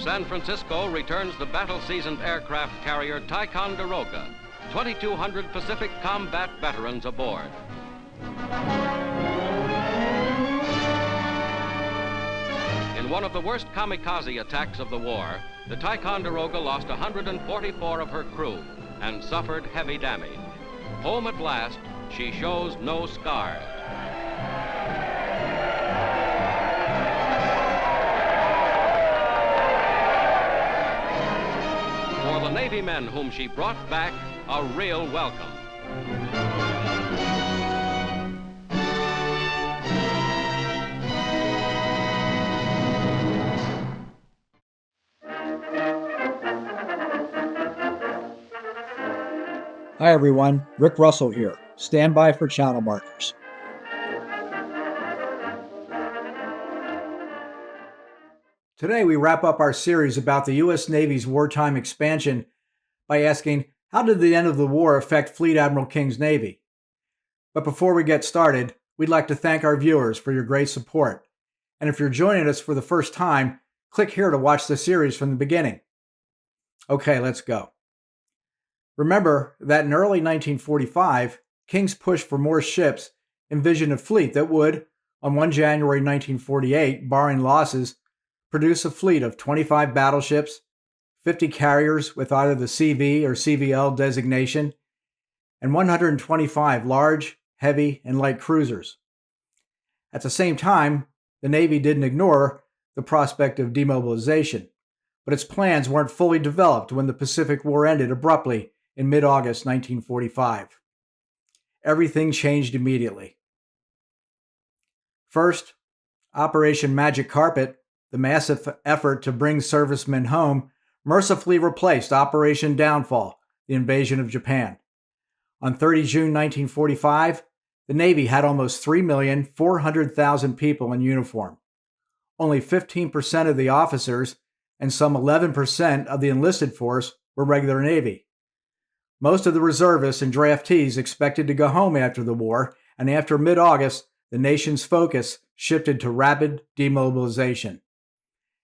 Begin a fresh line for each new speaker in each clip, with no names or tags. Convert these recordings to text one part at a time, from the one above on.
San Francisco returns the battle-seasoned aircraft carrier Ticonderoga, 2,200 Pacific combat veterans aboard. In one of the worst kamikaze attacks of the war, the Ticonderoga lost 144 of her crew and suffered heavy damage. Home at last, she shows no scars. For the Navy men whom she brought back, a real welcome.
Hi everyone, Rick Russell here. Stand by for channel markers. Today we wrap up our series about the U.S. Navy's wartime expansion by asking, how did the end of the war affect Fleet Admiral King's Navy? But before we get started, we'd like to thank our viewers for your great support. And if you're joining us for the first time, click here to watch the series from the beginning. Okay, let's go. Remember that in early 1945, King's push for more ships envisioned a fleet that would, on 1 January 1948, barring losses, produce a fleet of 25 battleships, 50 carriers with either the CV or CVL designation, and 125 large, heavy, and light cruisers. At the same time, the Navy didn't ignore the prospect of demobilization, but its plans weren't fully developed when the Pacific War ended abruptly in mid-August 1945. Everything changed immediately. First, Operation Magic Carpet, the massive effort to bring servicemen home, mercifully replaced Operation Downfall, the invasion of Japan. On 30 June 1945, the Navy had almost 3,400,000 people in uniform. Only 15% of the officers and some 11% of the enlisted force were regular Navy. Most of the reservists and draftees expected to go home after the war, and after mid-August, the nation's focus shifted to rapid demobilization.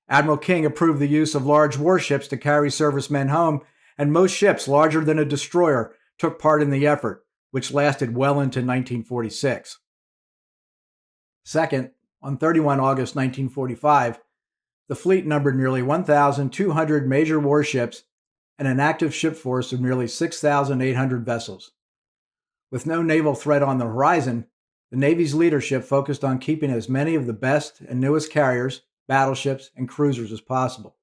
Admiral King approved the use of large warships to carry servicemen home, and most ships larger than a destroyer took part in the effort, which lasted well into 1946. Second, on 31 August 1945, the fleet numbered nearly 1,200 major warships and an active ship force of nearly 6,800 vessels. With no naval threat on the horizon, the Navy's leadership focused on keeping as many of the best and newest carriers, battleships, and cruisers as possible.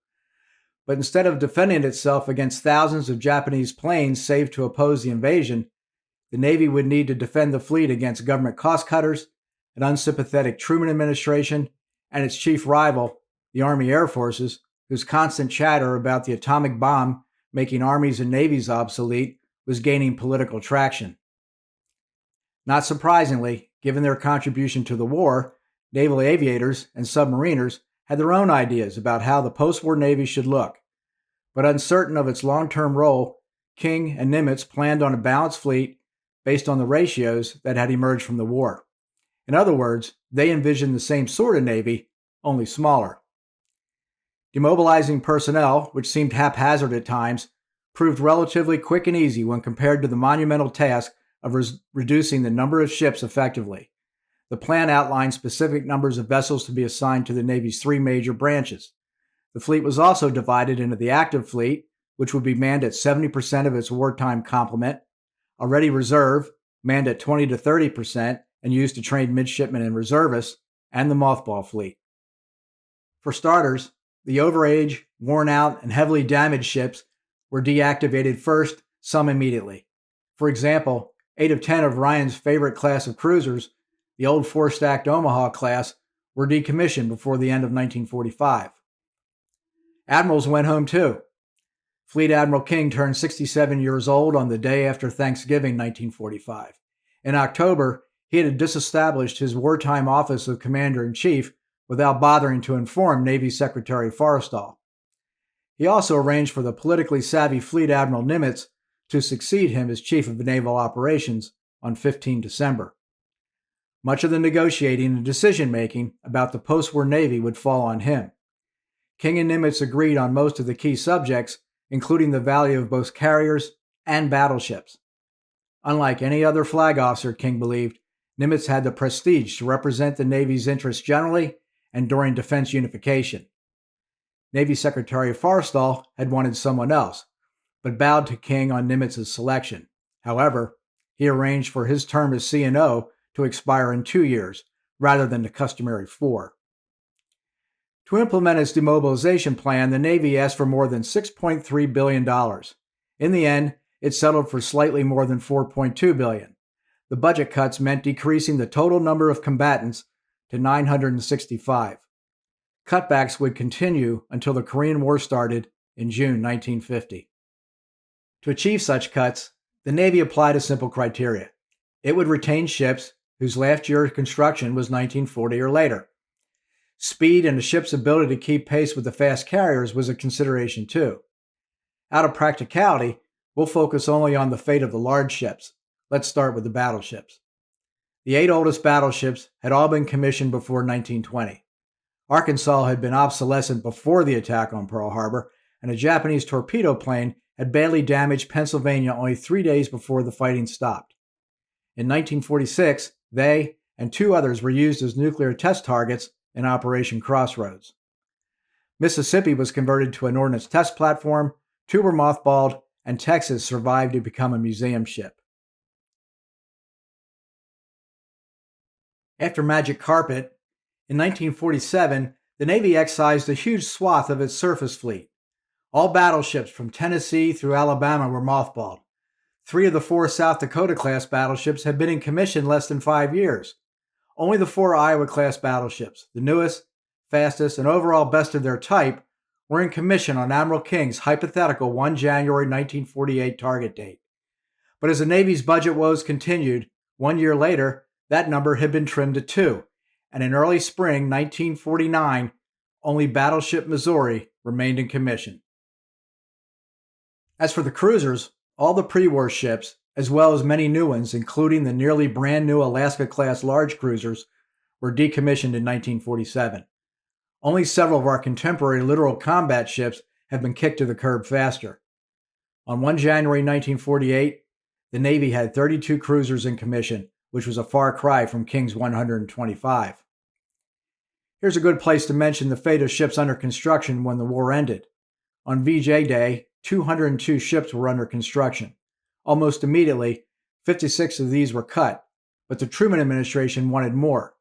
But instead of defending itself against thousands of Japanese planes saved to oppose the invasion, the Navy would need to defend the fleet against government cost-cutters, an unsympathetic Truman administration, and its chief rival, the Army Air Forces, whose constant chatter about the atomic bomb making armies and navies obsolete was gaining political traction. Not surprisingly, given their contribution to the war, naval aviators and submariners had their own ideas about how the post-war Navy should look. But uncertain of its long-term role, King and Nimitz planned on a balanced fleet based on the ratios that had emerged from the war. In other words, they envisioned the same sort of Navy, only smaller. Demobilizing personnel, which seemed haphazard at times, proved relatively quick and easy when compared to the monumental task of reducing the number of ships effectively. The plan outlined specific numbers of vessels to be assigned to the Navy's three major branches. The fleet was also divided into the active fleet, which would be manned at 70% of its wartime complement, a ready reserve, manned at 20 to 30% and used to train midshipmen and reservists, and the mothball fleet. For starters, the overage, worn-out, and heavily damaged ships were deactivated first, some immediately. For example, 8 of 10 of Ryan's favorite class of cruisers, the old four-stacked Omaha class, were decommissioned before the end of 1945. Admirals went home too. Fleet Admiral King turned 67 years old on the day after Thanksgiving 1945. In October, he had disestablished his wartime office of Commander-in-Chief without bothering to inform Navy Secretary Forrestal. He also arranged for the politically savvy Fleet Admiral Nimitz to succeed him as Chief of Naval Operations on 15 December. Much of the negotiating and decision-making about the post-war Navy would fall on him. King and Nimitz agreed on most of the key subjects, including the value of both carriers and battleships. Unlike any other flag officer, King believed, Nimitz had the prestige to represent the Navy's interests generally and during defense unification. Navy Secretary Forrestal had wanted someone else, but bowed to King on Nimitz's selection. However, he arranged for his term as C&O to expire in 2 years, rather than the customary 4. To implement its demobilization plan, the Navy asked for more than $6.3 billion. In the end, it settled for slightly more than $4.2 billion. The budget cuts meant decreasing the total number of combatants to 965. Cutbacks would continue until the Korean War started in June 1950. To achieve such cuts, the Navy applied a simple criteria. It would retain ships whose last year of construction was 1940 or later. Speed and the ship's ability to keep pace with the fast carriers was a consideration too. Out of practicality, we'll focus only on the fate of the large ships. Let's start with the battleships. The 8 oldest battleships had all been commissioned before 1920. Arkansas had been obsolescent before the attack on Pearl Harbor, and a Japanese torpedo plane had badly damaged Pennsylvania only 3 days before the fighting stopped. In 1946, they and 2 others were used as nuclear test targets in Operation Crossroads. Mississippi was converted to an ordnance test platform, 2 were mothballed, and Texas survived to become a museum ship. After Magic Carpet, in 1947, the Navy excised a huge swath of its surface fleet. All battleships from Tennessee through Alabama were mothballed. 3 of the 4 South Dakota-class battleships had been in commission less than 5 years. Only the 4 Iowa-class battleships, the newest, fastest, and overall best of their type, were in commission on Admiral King's hypothetical 1 January 1948 target date. But as the Navy's budget woes continued, 1 year later, that number had been trimmed to 2, and in early spring 1949, only Battleship Missouri remained in commission. As for the cruisers, all the pre-war ships, as well as many new ones, including the nearly brand new Alaska-class large cruisers, were decommissioned in 1947. Only several of our contemporary littoral combat ships have been kicked to the curb faster. On 1 January 1948, the Navy had 32 cruisers in commission, which was a far cry from King's 125. Here's a good place to mention the fate of ships under construction when the war ended. On VJ Day, 202 ships were under construction. Almost immediately, 56 of these were cut, but the Truman administration wanted more.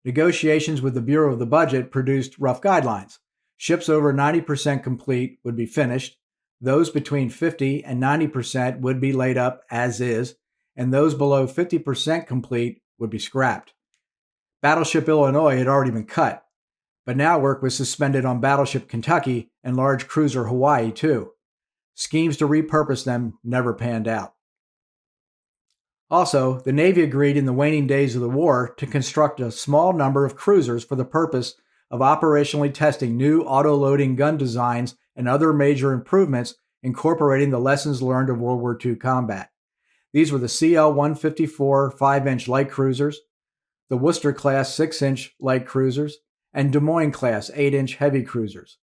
Negotiations with the Bureau of the Budget produced rough guidelines. Ships over 90% complete would be finished, those between 50 and 90% would be laid up as is, and those below 50% complete would be scrapped. Battleship Illinois had already been cut, but now work was suspended on Battleship Kentucky and large cruiser Hawaii too. Schemes to repurpose them never panned out. Also, the Navy agreed in the waning days of the war to construct a small number of cruisers for the purpose of operationally testing new auto-loading gun designs and other major improvements incorporating the lessons learned of World War II combat. These were the CL-154 5-inch light cruisers, the Worcester-class 6-inch light cruisers, and Des Moines-class 8-inch heavy cruisers.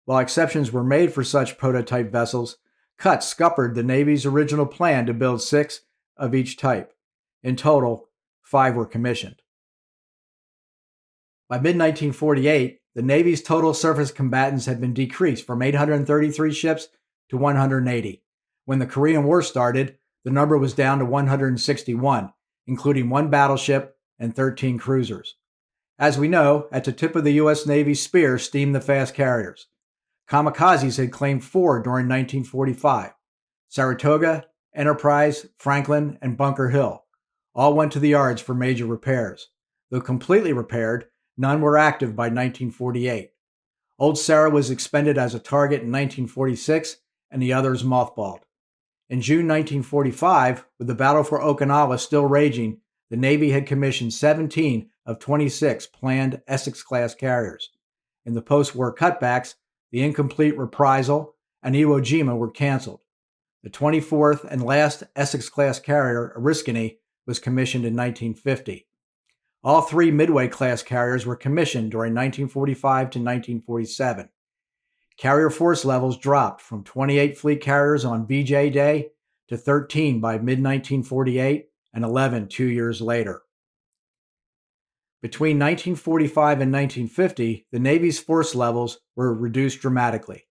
While exceptions were made for such prototype vessels, cuts scuppered the Navy's original plan to build 6 of each type. In total, 5 were commissioned. By mid-1948, the Navy's total surface combatants had been decreased from 833 ships to 180. When the Korean War started, the number was down to 161, including 1 battleship and 13 cruisers. As we know, at the tip of the U.S. Navy's spear steamed the fast carriers. Kamikazes had claimed 4 during 1945. Saratoga, Enterprise, Franklin, and Bunker Hill all went to the yards for major repairs. Though completely repaired, none were active by 1948. Old Sarah was expended as a target in 1946, and the others mothballed. In June 1945, with the battle for Okinawa still raging, the Navy had commissioned 17 of 26 planned Essex-class carriers. In the post-war cutbacks, the incomplete Reprisal and Iwo Jima were canceled. The 24th and last Essex-class carrier, Oriskany, was commissioned in 1950. All 3 Midway-class carriers were commissioned during 1945 to 1947. Carrier force levels dropped from 28 fleet carriers on VJ Day to 13 by mid-1948 and 11 2 years later. Between 1945 and 1950, the Navy's force levels were reduced dramatically.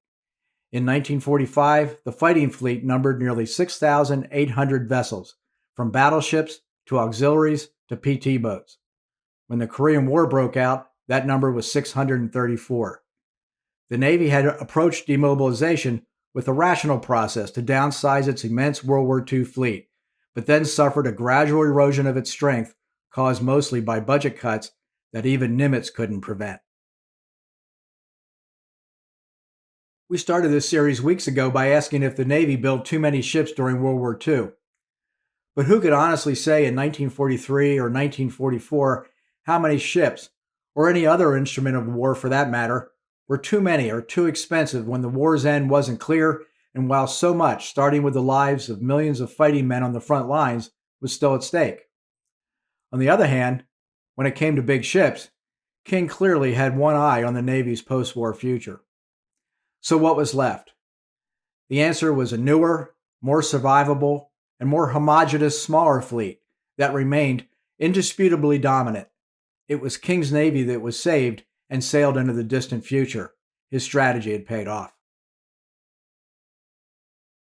In 1945, the fighting fleet numbered nearly 6,800 vessels, from battleships to auxiliaries to PT boats. When the Korean War broke out, that number was 634. The Navy had approached demobilization with a rational process to downsize its immense World War II fleet, but then suffered a gradual erosion of its strength caused mostly by budget cuts that even Nimitz couldn't prevent. We started this series weeks ago by asking if the Navy built too many ships during World War II. But who could honestly say in 1943 or 1944 how many ships, or any other instrument of war for that matter, were too many or too expensive when the war's end wasn't clear, and while so much, starting with the lives of millions of fighting men on the front lines, was still at stake? On the other hand, when it came to big ships, King clearly had one eye on the Navy's post-war future. So what was left? The answer was a newer, more survivable, and more homogeneous, smaller fleet that remained indisputably dominant. It was King's Navy that was saved and sailed into the distant future. His strategy had paid off.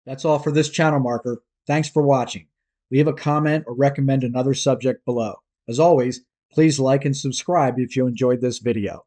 That's all for this channel marker. Thanks for watching. Leave a comment or recommend another subject below. As always, please like and subscribe if you enjoyed this video.